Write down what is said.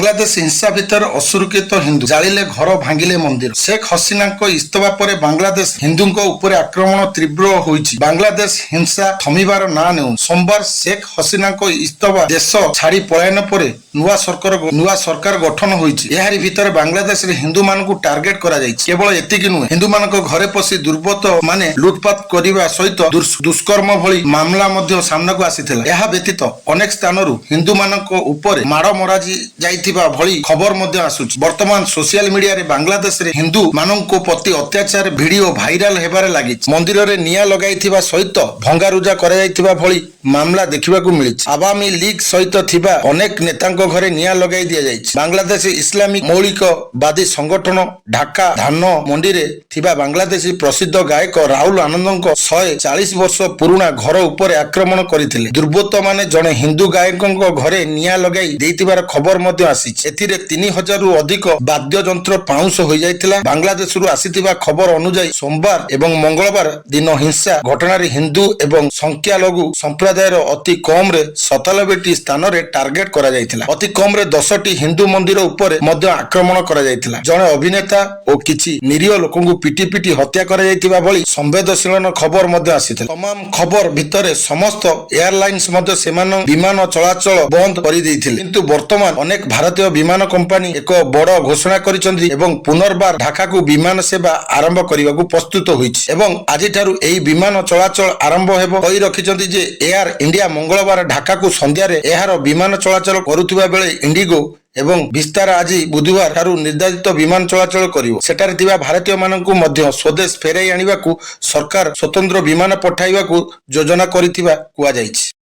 बांग्लादेश हिंसा भितर असुरक्षित हिंदू जालिले घर भांगिले मंदिर शेख हसीना इस्तफा पर बांग्लादेश हिंदू ऊपर आक्रमण तीव्र होइछि। बांग्लादेश हिंसा थमिबार ना नेउ सोमवार शेख हसीना इस्तफा देश छाड़ी पलायन पर नुआ सरकार गठन होइछि। एहारि भितर बांग्लादेश रे हिंदू मानकु टार्गेट करा जाइछि। केवल एतिकि नुहे हिंदू मानक घरे पसी दुर्बृत्त माने लुटपाट करिबा सहित दुष्कर्म भली मामला मध्य सामनाकु आसीथिला। एहा व्यतीत अनेक स्थानरु हिंदू मानक ऊपर माड़ मराजी जाइथिबा भली खबर मध्य आसुछि। वर्तमान सोशल मीडिया रे बांग्लादेश रे हिंदू मानक प्रति अत्याचार वीडियो भाइराल हेबारे लागिछि। मंदिर रे निया लगाइथिबा सहित भंगारुजा करा जाइथिबा भली मामला देखिबाकु मिलिछि। आवामी लीग सहित थिबा अनेक नेतांक घरे निया लगाई दिया जाइछि। बांग्लादेश इस्लामिक मौलिकवादी संगठन ढाका धान मंडी रे थिबा बांग्लादेशी प्रसिद्ध गायक राहुल आनंदଙ୍କ 140 वर्ष पुराना घर ऊपर आक्रमण करथिले। दुर्बृत्त माने जणे हिंदू गायकଙ୍କ घरे निया लगाई देइतिबार खबर मध्य आसीछि। एथिरे 3000 रु अधिक वाद्य यंत्र पाउंस होई जाइतिला। बांग्लादेश रु आसीतिबा खबर अनुसार सोमवार एवं मंगलवार दिन हिंसा घटना रे हिंदू एवं संख्यालघु संप्रदायर अति कम रे 97टी स्थान रे टार्गेट करा जाइतिला। अति कम रे 10टी हिंदू मंदिर ऊपर मध्य आक्रमण करा जाइतिला। जणे अभिनेता और किछि निरीह लोकंकु पिटी पिटी हत्या करा जाइतिबा भली संवेदनशील खबर मध्य आसीतिला। तमाम खबर भितरे समस्त एयरलाइंस मध्य सेमान विमान चलाचल बंद कर देइथिले। किंतु वर्तमान अनेक भारतीय विमान कंपनी एक बड़ घोषणा करिसंती एवं पुनर्बार ढाका को विमान सेवा आरंभ करने प्रस्तुत होइछि एवं आज ठारू एही विमान चलाचल आरंभ हेबो कहि रखिसंती जे एयर इंडिया मंगलवार ढाका को संध्या रे एहार विमान चलाचल करुथिबा बेले इंडिगो एवं विस्तार आज बुधवार ठारू निर्धारित विमान चलाचल करिवो। सेटारे थिबा भारतीय माननकु मध्य स्वदेश फेराई आनिबाकू सरकार स्वतंत्र विमान पठाइबाकू योजना करिथिबा कुआ जाइछि।